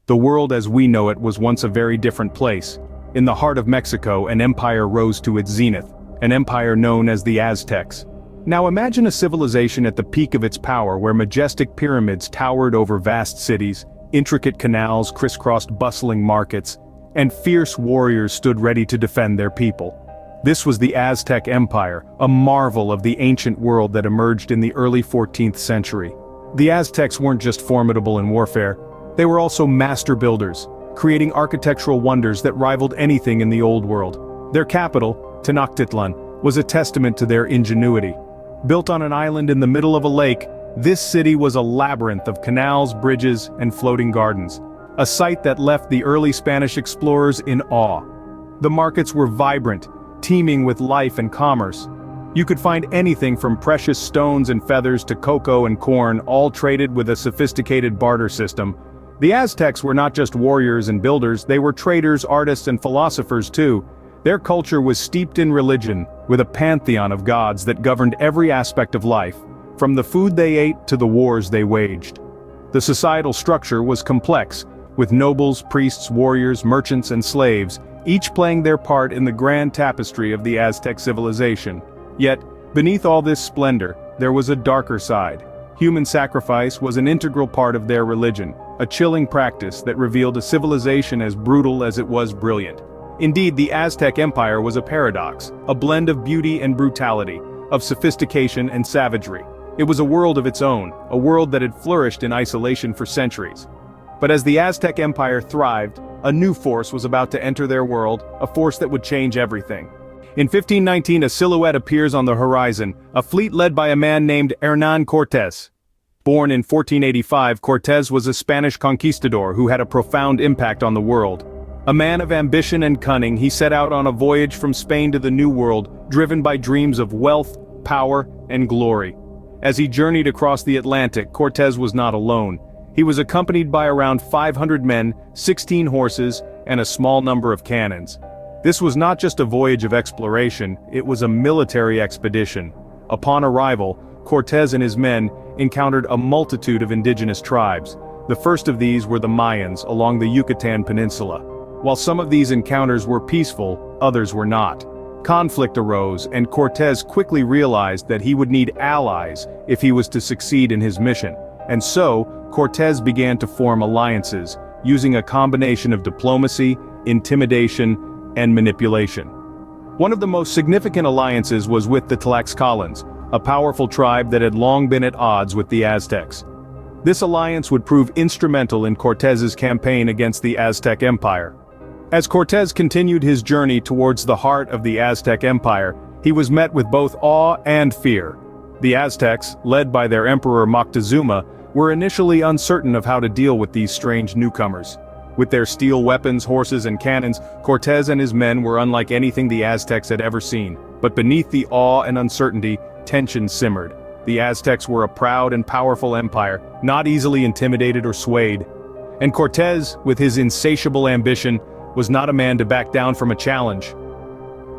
The world as we know it was once a very different place. In the heart of Mexico, an empire rose to its zenith, an empire known as the Aztecs. Now imagine a civilization at the peak of its power where majestic pyramids towered over vast cities, intricate canals crisscrossed bustling markets, and fierce warriors stood ready to defend their people. This was the Aztec Empire, a marvel of the ancient world that emerged in the early 14th century. The Aztecs weren't just formidable in warfare, they were also master builders, creating architectural wonders that rivaled anything in the old world. Their capital, Tenochtitlan, was a testament to their ingenuity. Built on an island in the middle of a lake, this city was a labyrinth of canals, bridges, and floating gardens. A sight that left the early Spanish explorers in awe. The markets were vibrant, teeming with life and commerce. You could find anything from precious stones and feathers to cocoa and corn, all traded with a sophisticated barter system. The Aztecs were not just warriors and builders, they were traders, artists, and philosophers too. Their culture was steeped in religion, with a pantheon of gods that governed every aspect of life, from the food they ate to the wars they waged. The societal structure was complex, with nobles, priests, warriors, merchants, and slaves, each playing their part in the grand tapestry of the Aztec civilization. Yet, beneath all this splendor, there was a darker side. Human sacrifice was an integral part of their religion, a chilling practice that revealed a civilization as brutal as it was brilliant. Indeed, the Aztec Empire was a paradox, a blend of beauty and brutality, of sophistication and savagery. It was a world of its own, a world that had flourished in isolation for centuries. But as the Aztec Empire thrived, a new force was about to enter their world, a force that would change everything. In 1519, a silhouette appears on the horizon, a fleet led by a man named Hernán Cortés. Born in 1485, Cortés was a Spanish conquistador who had a profound impact on the world. A man of ambition and cunning, he set out on a voyage from Spain to the New World, driven by dreams of wealth, power, and glory. As he journeyed across the Atlantic, Cortés was not alone. He was accompanied by around 500 men, 16 horses, and a small number of cannons. This was not just a voyage of exploration, it was a military expedition. Upon arrival, Cortés and his men encountered a multitude of indigenous tribes. The first of these were the Mayans along the Yucatan Peninsula. While some of these encounters were peaceful, others were not. Conflict arose, and Cortés quickly realized that he would need allies if he was to succeed in his mission. And so, Cortés began to form alliances, using a combination of diplomacy, intimidation, and manipulation. One of the most significant alliances was with the Tlaxcalans, a powerful tribe that had long been at odds with the Aztecs. This alliance would prove instrumental in Cortés's campaign against the Aztec Empire. As Cortés continued his journey towards the heart of the Aztec Empire, he was met with both awe and fear. The Aztecs, led by their emperor Montezuma, were initially uncertain of how to deal with these strange newcomers. With their steel weapons, horses, and cannons, Cortés and his men were unlike anything the Aztecs had ever seen. But beneath the awe and uncertainty, tension simmered. The Aztecs were a proud and powerful empire, not easily intimidated or swayed. And Cortés, with his insatiable ambition, was not a man to back down from a challenge.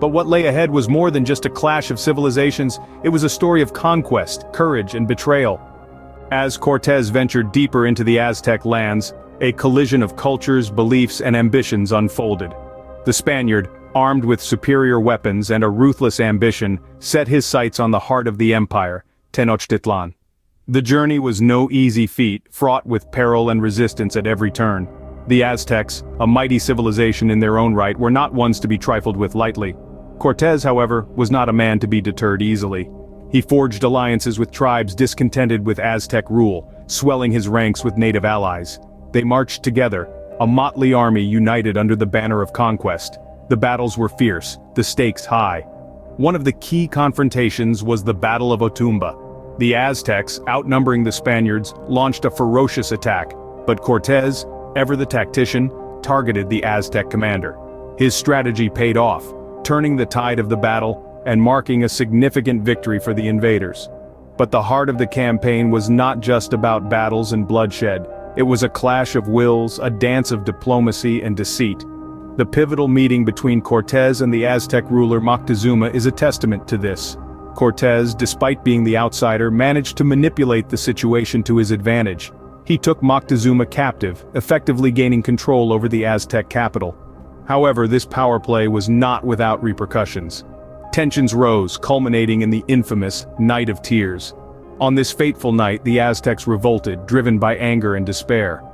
But what lay ahead was more than just a clash of civilizations, it was a story of conquest, courage, and betrayal. As Cortés ventured deeper into the Aztec lands, a collision of cultures, beliefs, and ambitions unfolded. The Spaniard, armed with superior weapons and a ruthless ambition, set his sights on the heart of the empire, Tenochtitlan. The journey was no easy feat, fraught with peril and resistance at every turn. The Aztecs, a mighty civilization in their own right, were not ones to be trifled with lightly. Cortés, however, was not a man to be deterred easily. He forged alliances with tribes discontented with Aztec rule, swelling his ranks with native allies. They marched together, a motley army united under the banner of conquest. The battles were fierce, the stakes high. One of the key confrontations was the Battle of Otumba. The Aztecs, outnumbering the Spaniards, launched a ferocious attack, but Cortés, ever the tactician, targeted the Aztec commander. His strategy paid off, turning the tide of the battle and marking a significant victory for the invaders. But the heart of the campaign was not just about battles and bloodshed. It was a clash of wills, a dance of diplomacy and deceit. The pivotal meeting between Cortés and the Aztec ruler Moctezuma is a testament to this. Cortés, despite being the outsider, managed to manipulate the situation to his advantage. He took Moctezuma captive, effectively gaining control over the Aztec capital. However, this power play was not without repercussions. Tensions rose, culminating in the infamous Night of Tears. On this fateful night, the Aztecs revolted, driven by anger and despair.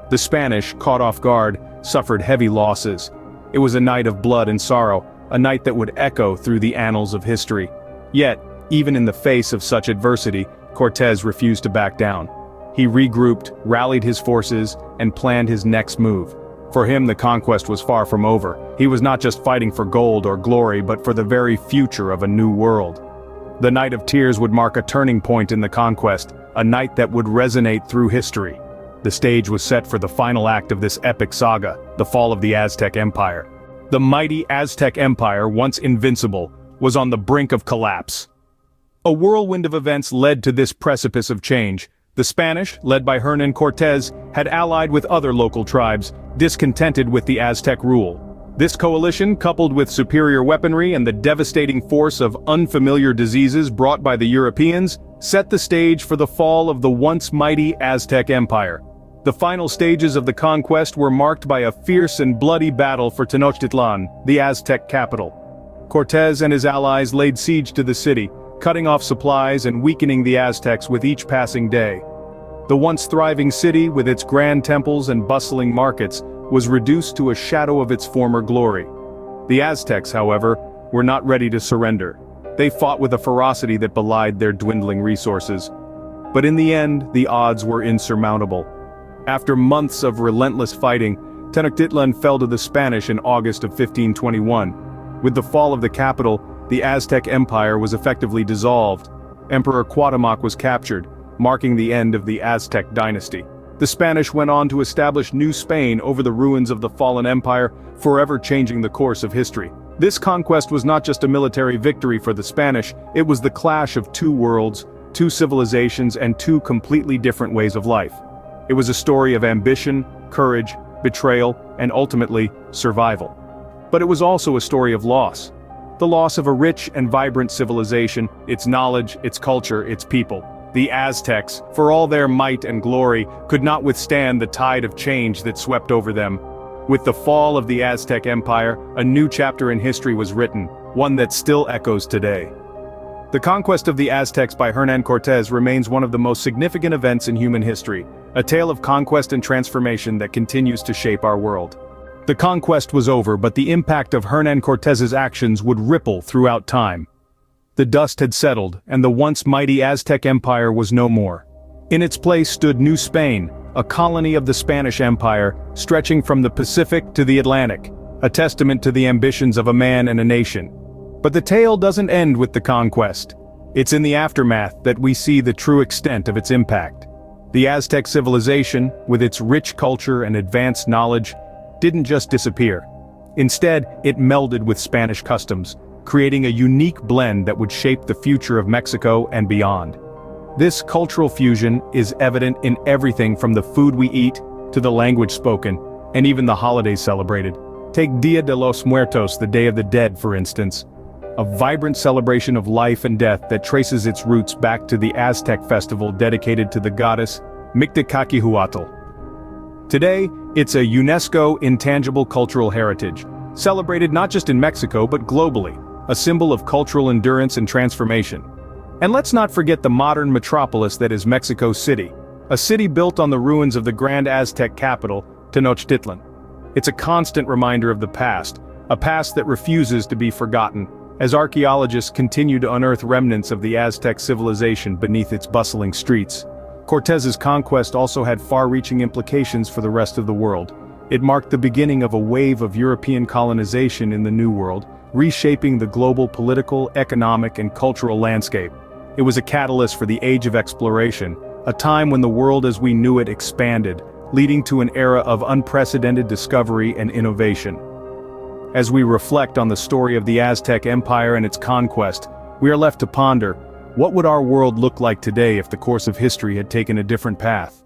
The Spanish, caught off guard, suffered heavy losses. It was a night of blood and sorrow, a night that would echo through the annals of history. Yet, even in the face of such adversity, Cortés refused to back down. He regrouped, rallied his forces, and planned his next move. For him, the conquest was far from over. He was not just fighting for gold or glory, but for the very future of a new world. The Night of Tears would mark a turning point in the conquest, a night that would resonate through history. The stage was set for the final act of this epic saga, the fall of the Aztec Empire. The mighty Aztec Empire, once invincible, was on the brink of collapse. A whirlwind of events led to this precipice of change. The Spanish, led by Hernán Cortés, had allied with other local tribes, discontented with the Aztec rule. This coalition, coupled with superior weaponry and the devastating force of unfamiliar diseases brought by the Europeans, set the stage for the fall of the once mighty Aztec Empire. The final stages of the conquest were marked by a fierce and bloody battle for Tenochtitlan, the Aztec capital. Cortés and his allies laid siege to the city, cutting off supplies and weakening the Aztecs with each passing day. The once thriving city, with its grand temples and bustling markets, was reduced to a shadow of its former glory. The Aztecs, however, were not ready to surrender. They fought with a ferocity that belied their dwindling resources. But in the end, the odds were insurmountable. After months of relentless fighting, Tenochtitlan fell to the Spanish in August of 1521. With the fall of the capital, the Aztec Empire was effectively dissolved. Emperor Cuauhtémoc was captured, marking the end of the Aztec dynasty. The Spanish went on to establish New Spain over the ruins of the fallen empire, forever changing the course of history. This conquest was not just a military victory for the Spanish, it was the clash of two worlds, two civilizations, and two completely different ways of life. It was a story of ambition, courage, betrayal, and ultimately, survival. But it was also a story of loss. The loss of a rich and vibrant civilization, its knowledge, its culture, its people. The Aztecs, for all their might and glory, could not withstand the tide of change that swept over them. With the fall of the Aztec Empire, a new chapter in history was written, one that still echoes today. The conquest of the Aztecs by Hernán Cortés remains one of the most significant events in human history, a tale of conquest and transformation that continues to shape our world. The conquest was over, but the impact of Hernán Cortés's actions would ripple throughout time. The dust had settled, and the once mighty Aztec Empire was no more. In its place stood New Spain, a colony of the Spanish Empire, stretching from the Pacific to the Atlantic, a testament to the ambitions of a man and a nation. But the tale doesn't end with the conquest. It's in the aftermath that we see the true extent of its impact. The Aztec civilization, with its rich culture and advanced knowledge, didn't just disappear. Instead, it melded with Spanish customs, creating a unique blend that would shape the future of Mexico and beyond. This cultural fusion is evident in everything from the food we eat, to the language spoken, and even the holidays celebrated. Take Dia de los Muertos, the Day of the Dead, for instance. A vibrant celebration of life and death that traces its roots back to the Aztec festival dedicated to the goddess Mictlantecuhtli. Today, it's a UNESCO intangible cultural heritage, celebrated not just in Mexico but globally, a symbol of cultural endurance and transformation. And let's not forget the modern metropolis that is Mexico City, a city built on the ruins of the grand Aztec capital, Tenochtitlan. It's a constant reminder of the past, a past that refuses to be forgotten, as archaeologists continue to unearth remnants of the Aztec civilization beneath its bustling streets. Cortés's conquest also had far-reaching implications for the rest of the world. It marked the beginning of a wave of European colonization in the New World, reshaping the global political, economic, and cultural landscape. It was a catalyst for the Age of Exploration, a time when the world as we knew it expanded, leading to an era of unprecedented discovery and innovation. As we reflect on the story of the Aztec Empire and its conquest, we are left to ponder, what would our world look like today if the course of history had taken a different path?